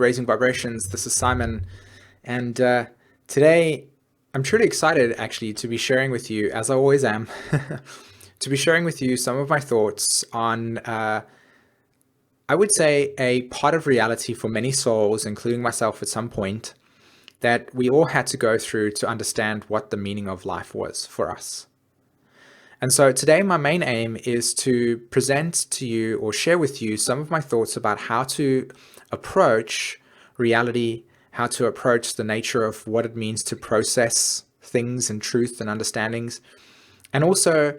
Raising Vibrations. This is Simon, and today I'm truly excited actually to be sharing with you, as I always am, to be sharing with you some of my thoughts on, I would say, a part of reality for many souls, including myself at some point, that we all had to go through to understand what the meaning of life was for us. And so today my main aim is to present to you or share with you some of my thoughts about how to approach reality, how to approach the nature of what it means to process things and truth and understandings, and also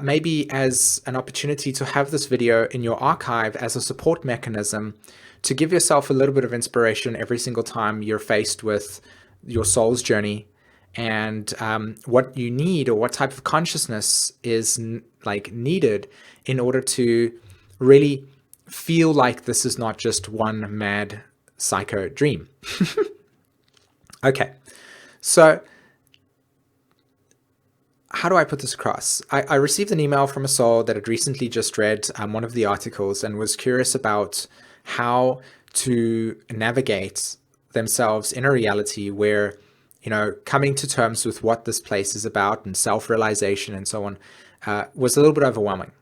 maybe as an opportunity to have this video in your archive as a support mechanism to give yourself a little bit of inspiration every single time you're faced with your soul's journey and what you need or what type of consciousness is needed in order to really feel like this is not just one mad psycho dream. Okay, so how do I put this across? I received an email from a soul that had recently just read one of the articles and was curious about how to navigate themselves in a reality where, you know, coming to terms with what this place is about and self-realization and so on was a little bit overwhelming.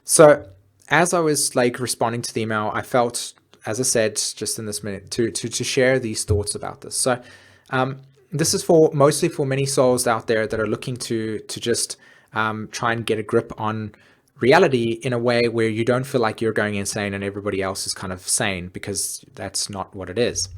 So as I was responding to the email, I felt, as I said just in this minute, to share these thoughts about this. So this is mostly for many souls out there that are looking to just try and get a grip on reality in a way where you don't feel like you're going insane and everybody else is kind of sane, because that's not what it is.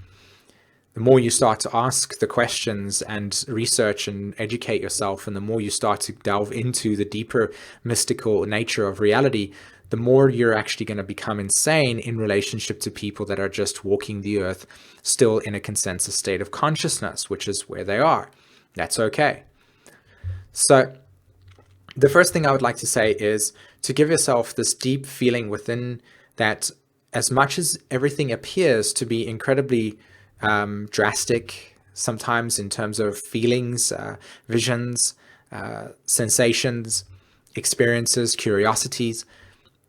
The more you start to ask the questions and research and educate yourself, and the more you start to delve into the deeper mystical nature of reality, the more you're actually going to become insane in relationship to people that are just walking the earth still in a consensus state of consciousness, which is where they are. That's okay. So the first thing I would like to say is to give yourself this deep feeling within that, as much as everything appears to be incredibly drastic, sometimes in terms of feelings, visions, sensations, experiences, curiosities,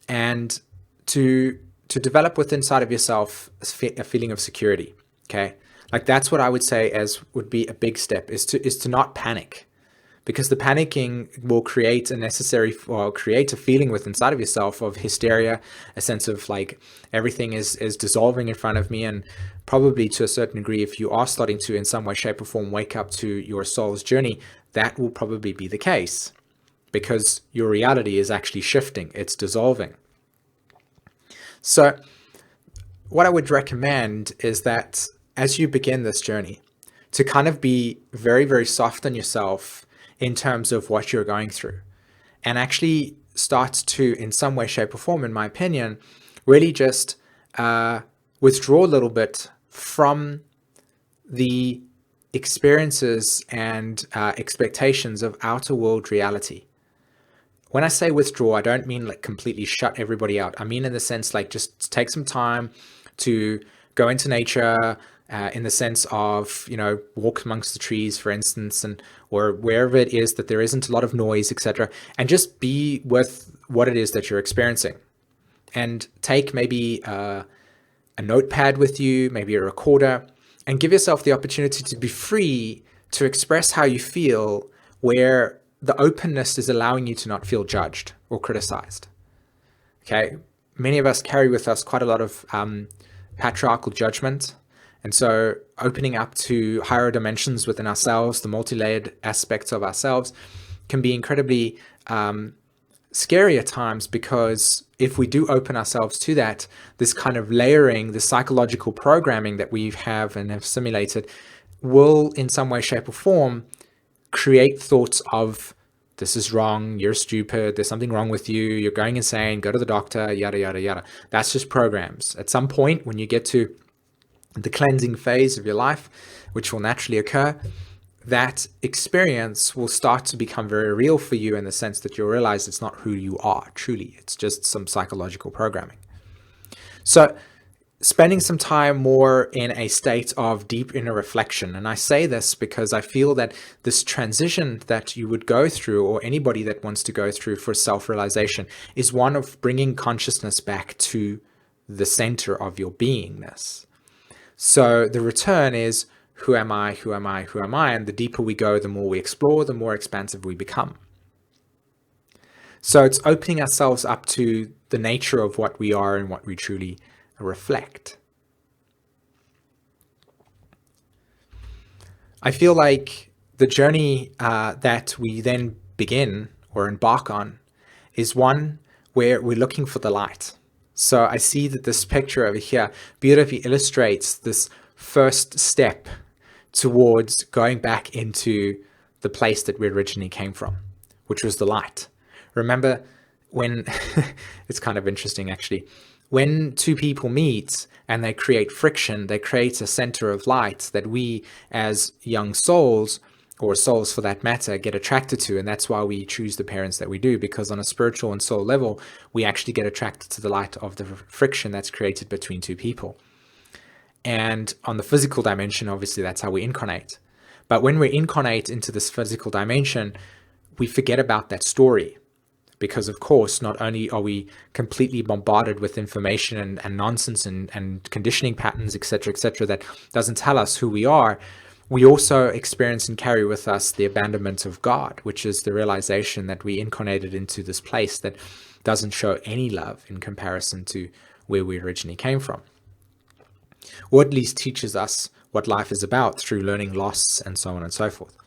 and to develop within inside of yourself a feeling of security. Okay, that's what I would say would be a big step, is to not panic, because the panicking will create create a feeling within inside of yourself of hysteria, a sense of everything is dissolving in front of me. And probably to a certain degree, if you are starting to in some way, shape or form wake up to your soul's journey, that will probably be the case, because your reality is actually shifting, it's dissolving. So what I would recommend is that as you begin this journey, to kind of be very, very soft on yourself in terms of what you're going through, and actually start to, in some way, shape or form, in my opinion, really just withdraw a little bit from the experiences and expectations of outer world reality. When I say withdraw, I don't mean completely shut everybody out. I mean in the sense just take some time to go into nature, in the sense of, walk amongst the trees, for instance, or wherever it is that there isn't a lot of noise, etc., and just be with what it is that you're experiencing. And take maybe a notepad with you, maybe a recorder, and give yourself the opportunity to be free to express how you feel, where the openness is allowing you to not feel judged or criticized. Okay, many of us carry with us quite a lot of patriarchal judgment. And so opening up to higher dimensions within ourselves, the multi-layered aspects of ourselves, can be incredibly scary at times, because if we do open ourselves to that, this kind of layering, the psychological programming that we have and have simulated will in some way, shape or form create thoughts of, this is wrong, you're stupid, there's something wrong with you, you're going insane, go to the doctor, yada, yada, yada. That's just programs. At some point, when you get to the cleansing phase of your life, which will naturally occur, that experience will start to become very real for you, in the sense that you'll realize it's not who you are truly. It's just some psychological programming. So spending some time more in a state of deep inner reflection. And I say this because I feel that this transition that you would go through, or anybody that wants to go through for self-realization, is one of bringing consciousness back to the center of your beingness. So the return is, who am I, who am I, who am I? And the deeper we go, the more we explore, the more expansive we become. So it's opening ourselves up to the nature of what we are and what we truly reflect. I feel like the journey that we then begin or embark on is one where we're looking for the light. So I see that this picture over here beautifully illustrates this first step towards going back into the place that we originally came from, which was the light. Remember when, it's kind of interesting actually, when two people meet and they create friction, they create a center of light that we as young souls, or souls for that matter, get attracted to. And that's why we choose the parents that we do, because on a spiritual and soul level, we actually get attracted to the light of the friction that's created between two people. And on the physical dimension, obviously, that's how we incarnate. But when we incarnate into this physical dimension, we forget about that story. Because, of course, not only are we completely bombarded with information and nonsense and conditioning patterns, etc., that doesn't tell us who we are, we also experience and carry with us the abandonment of God, which is the realization that we incarnated into this place that doesn't show any love in comparison to where we originally came from. Or at least teaches us what life is about through learning loss and so on and so forth.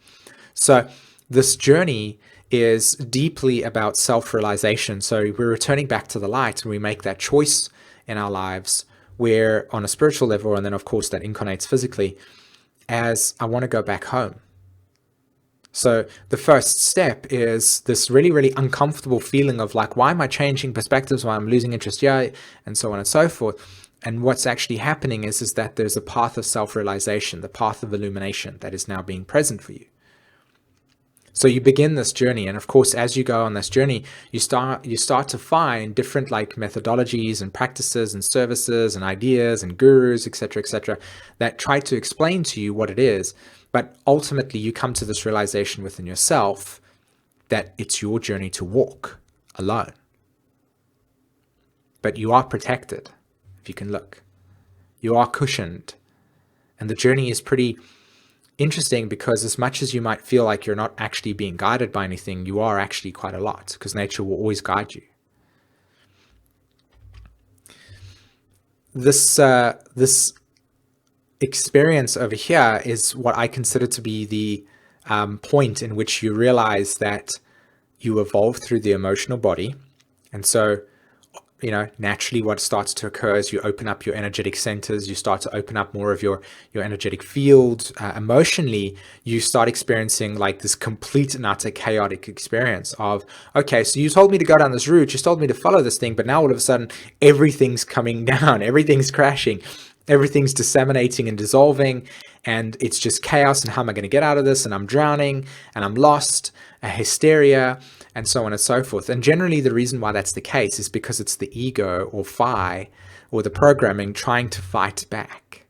So this journey is deeply about self-realization. So we're returning back to the light, and we make that choice in our lives where on a spiritual level, and then of course that incarnates physically, as I want to go back home. So the first step is this really, really uncomfortable feeling of like, why am I changing perspectives? Why I'm losing interest here, and so on and so forth. And what's actually happening is that there's a path of self-realization, the path of illumination that is now being present for you. So you begin this journey, and of course, as you go on this journey, you start to find different like methodologies and practices and services and ideas and gurus, etc., that try to explain to you what it is. But ultimately, you come to this realization within yourself that it's your journey to walk alone. But you are protected, if you can look. You are cushioned, and the journey is pretty interesting, because as much as you might feel like you're not actually being guided by anything, you are actually quite a lot, because nature will always guide you. This experience over here is what I consider to be the point in which you realize that you evolve through the emotional body. And so, naturally what starts to occur is you open up your energetic centers, you start to open up more of your energetic field. Emotionally, you start experiencing like this complete and utter chaotic experience of, okay, so you told me to go down this route, you told me to follow this thing, but now all of a sudden everything's coming down, everything's crashing, everything's disseminating and dissolving, and it's just chaos, and how am I going to get out of this? And I'm drowning, and I'm lost, a hysteria, and so on and so forth. And generally the reason why that's the case is because it's the ego, or phi, or the programming trying to fight back.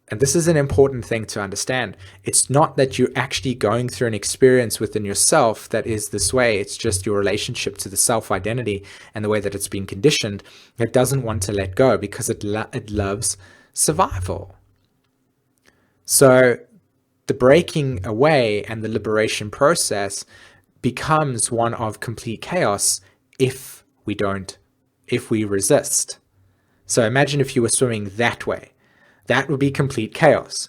And this is an important thing to understand. It's not that you're actually going through an experience within yourself that is this way. It's just your relationship to the self-identity and the way that it's been conditioned that doesn't want to let go, because it loves survival. So the breaking away and the liberation process becomes one of complete chaos if we resist. So imagine if you were swimming that way. That would be complete chaos.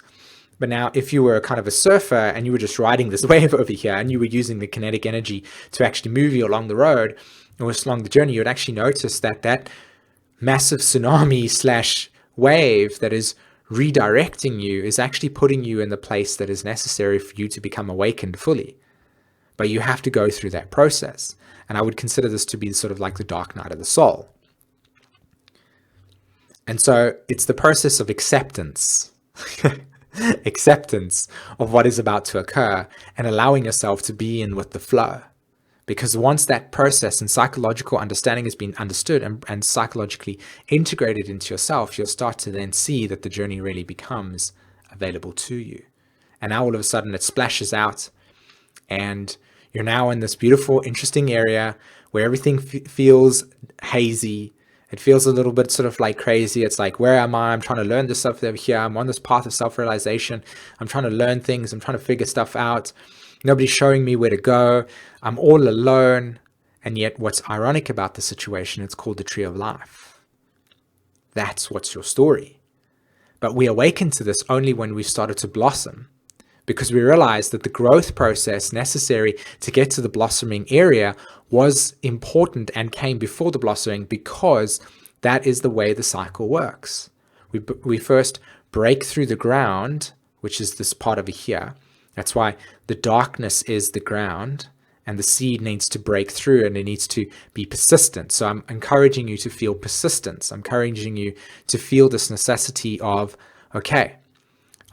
But now if you were kind of a surfer and you were just riding this wave over here, and you were using the kinetic energy to actually move you along the road or along the journey, you would actually notice that massive tsunami / wave that is redirecting you is actually putting you in the place that is necessary for you to become awakened fully. But you have to go through that process. And I would consider this to be sort of like the dark night of the soul. And so it's the process of acceptance, acceptance of what is about to occur, and allowing yourself to be in with the flow. Because once that process and psychological understanding has been understood and psychologically integrated into yourself, you'll start to then see that the journey really becomes available to you. And now all of a sudden it splashes out, and you're now in this beautiful, interesting area where everything feels hazy, It feels a little bit sort of like crazy. It's like, where am I? I'm trying to learn this stuff over here. I'm on this path of self-realization. I'm trying to learn things. I'm trying to figure stuff out. Nobody's showing me where to go. I'm all alone. And yet what's ironic about the situation, it's called the tree of life. That's what's your story. But we awaken to this only when we've started to blossom, because we realized that the growth process necessary to get to the blossoming area was important and came before the blossoming, because that is the way the cycle works. We first break through the ground, which is this part over here. That's why the darkness is the ground, and the seed needs to break through, and it needs to be persistent. So I'm encouraging you to feel persistence. I'm encouraging you to feel this necessity of, okay,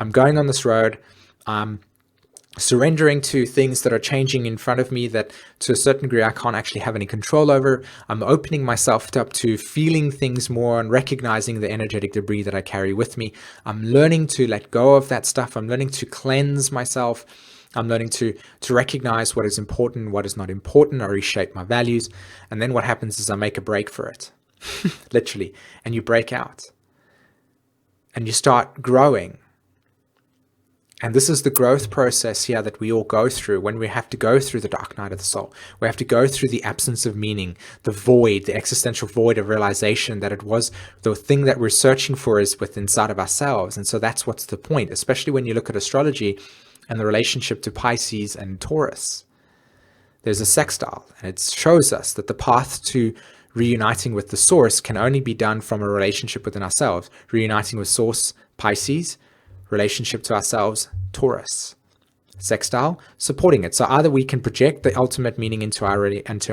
I'm going on this road. I'm surrendering to things that are changing in front of me that to a certain degree I can't actually have any control over. I'm opening myself up to feeling things more and recognizing the energetic debris that I carry with me. I'm learning to let go of that stuff. I'm learning to cleanse myself. I'm learning to recognize what is important, what is not important. I reshape my values. And then what happens is I make a break for it, literally. And you break out and you start growing. And this is the growth process here that we all go through when we have to go through the dark night of the soul. We have to go through the absence of meaning, the void, the existential void of realization that it was the thing that we're searching for is within inside of ourselves. And so that's what's the point, especially when you look at astrology and the relationship to Pisces and Taurus. There's a sextile, and it shows us that the path to reuniting with the source can only be done from a relationship within ourselves. Reuniting with source, Pisces, relationship to ourselves, Taurus. Sextile, supporting it. So either we can project the ultimate meaning into our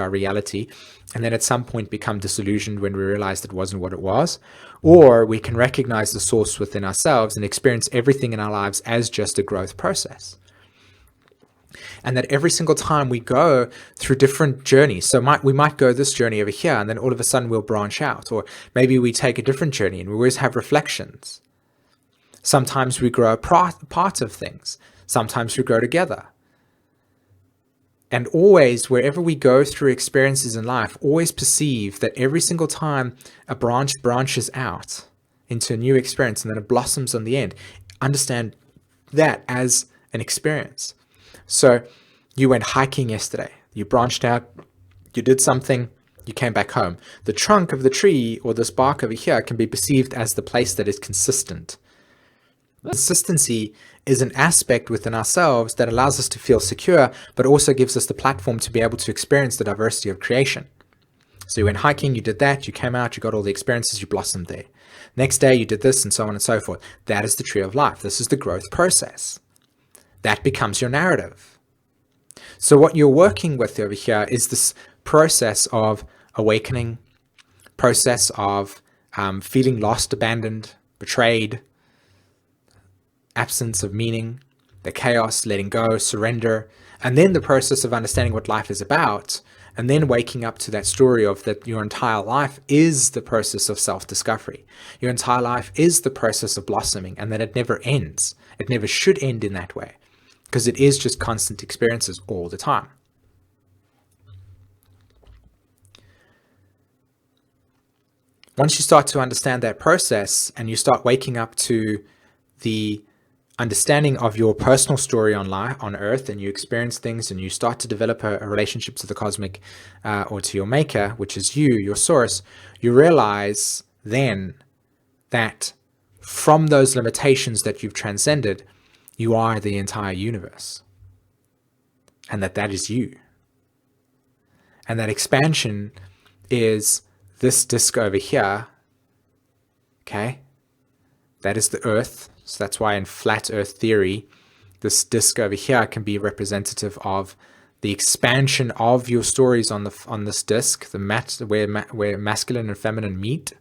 reality, and then at some point become disillusioned when we realize it wasn't what it was, or we can recognize the source within ourselves and experience everything in our lives as just a growth process. And that every single time we go through different journeys, so we might go this journey over here, and then all of a sudden we'll branch out, or maybe we take a different journey and we always have reflections. Sometimes we grow apart of things. Sometimes we grow together. And always, wherever we go through experiences in life, always perceive that every single time a branch branches out into a new experience and then it blossoms on the end. Understand that as an experience. So you went hiking yesterday. You branched out. You did something. You came back home. The trunk of the tree or this bark over here can be perceived as the place that is consistent. Consistency is an aspect within ourselves that allows us to feel secure, but also gives us the platform to be able to experience the diversity of creation. So you went hiking, you did that, you came out, you got all the experiences, you blossomed there. Next day you did this, and so on and so forth. That is the tree of life. This is the growth process. That becomes your narrative. So what you're working with over here is this process of awakening, process of feeling lost, abandoned, betrayed, absence of meaning, the chaos, letting go, surrender, and then the process of understanding what life is about, and then waking up to that story of that your entire life is the process of self-discovery. Your entire life is the process of blossoming, and that it never ends. It never should end in that way, because it is just constant experiences all the time. Once you start to understand that process and you start waking up to the understanding of your personal story on life, on earth, and you experience things and you start to develop a relationship to the cosmic or to your maker, which is you, your source, you realize then that from those limitations that you've transcended, you are the entire universe, and that is you. And that expansion is this disk over here, okay? That is the earth. So that's why in flat earth theory, this disk over here can be representative of the expansion of your stories on this disk, where masculine and feminine meet.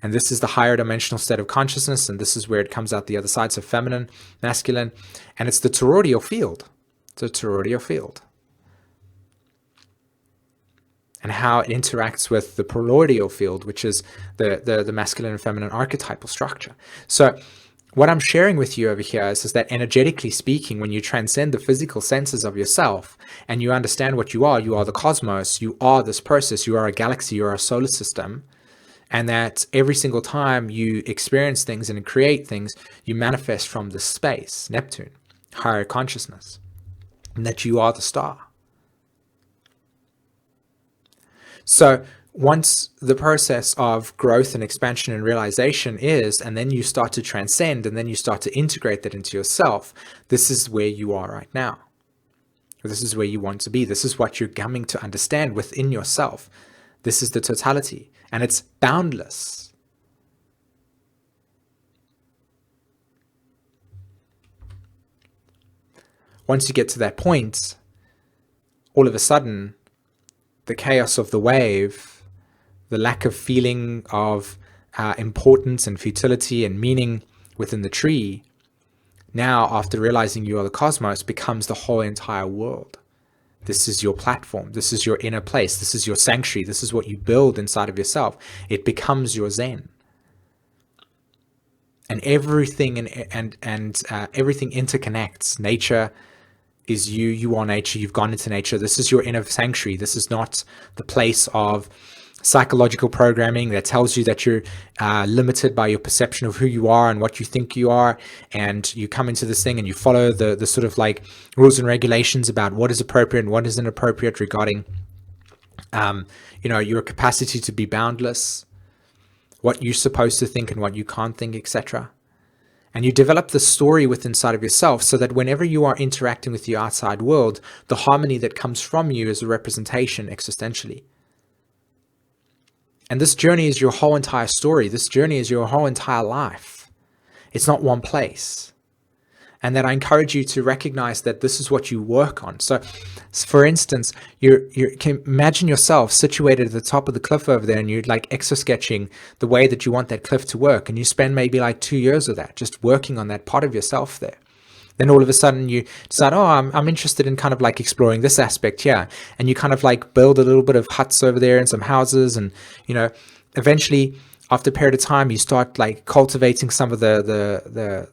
And this is the higher dimensional state of consciousness, and this is where it comes out the other side, so feminine, masculine, and it's the toroidal field. It's a toroidal field. And how it interacts with the poloidal field, which is the masculine and feminine archetypal structure. So what I'm sharing with you over here is that energetically speaking, when you transcend the physical senses of yourself and you understand what you are the cosmos, you are this process, you are a galaxy, you are a solar system, And that every single time you experience things and create things, you manifest from this space, Neptune, higher consciousness, and that you are the star. So once the process of growth and expansion and realization is, and then you start to transcend, and then you start to integrate that into yourself, this is where you are right now. This is where you want to be. This is what you're coming to understand within yourself. This is the totality, and it's boundless. Once you get to that point, all of a sudden, the chaos of the wave, the lack of feeling of importance and futility and meaning within the tree, now, after realizing you are the cosmos, becomes the whole entire world. This is your platform. This is your inner place. This is your sanctuary. This is what you build inside of yourself. It becomes your Zen. And everything everything interconnects. Nature is you. You are nature. You've gone into nature. This is your inner sanctuary. This is not the place of psychological programming that tells you that you're limited by your perception of who you are and what you think you are, and you come into this thing and you follow the sort of like rules and regulations about what is appropriate and what isn't appropriate regarding your capacity to be boundless, what you're supposed to think and what you can't think, etc. And you develop the story within inside of yourself so that whenever you are interacting with the outside world, the harmony that comes from you is a representation existentially. And this journey is your whole entire story. This journey is your whole entire life. It's not one place. And that I encourage you to recognize that this is what you work on. So for instance, you can imagine yourself situated at the top of the cliff over there, and you're like exo-sketching the way that you want that cliff to work. And you spend maybe like 2 years of that, just working on that part of yourself there. Then all of a sudden you decide, oh, I'm interested in kind of like exploring this aspect here. And you kind of like build a little bit of huts over there and some houses. And, eventually after a period of time, you start like cultivating some of the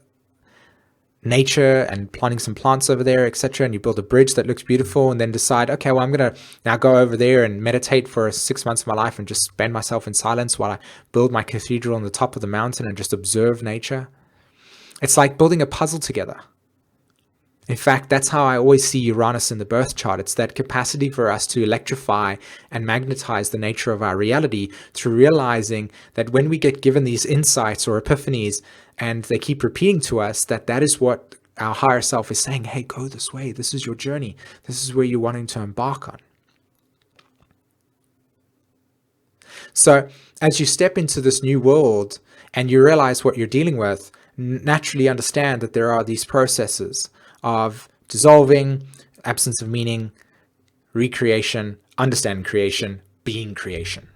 nature and planting some plants over there, etc. And you build a bridge that looks beautiful, and then decide, okay, well, I'm going to now go over there and meditate for 6 months of my life and just spend myself in silence while I build my cathedral on the top of the mountain and just observe nature. It's like building a puzzle together. In fact, that's how I always see Uranus in the birth chart. It's that capacity for us to electrify and magnetize the nature of our reality through realizing that when we get given these insights or epiphanies and they keep repeating to us that is what our higher self is saying, hey, go this way. This is your journey. This is where you're wanting to embark on. So as you step into this new world and you realize what you're dealing with, naturally understand that there are these processes of dissolving, absence of meaning, recreation, understanding creation, being creation.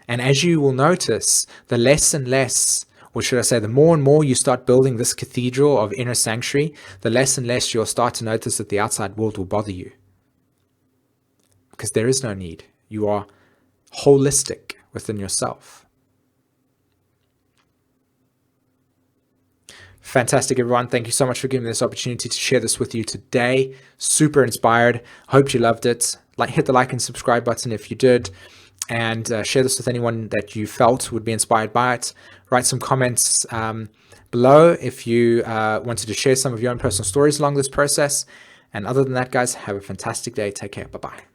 And as you will notice, the less and less, or should I say, the more and more you start building this cathedral of inner sanctuary, the less and less you'll start to notice that the outside world will bother you. Because there is no need. You are holistic within yourself. Fantastic, everyone. Thank you so much for giving me this opportunity to share this with you today. Super inspired. Hope you loved it. Hit the like and subscribe button if you did. And share this with anyone that you felt would be inspired by it. Write some comments below if you wanted to share some of your own personal stories along this process. And other than that, guys, have a fantastic day. Take care. Bye-bye.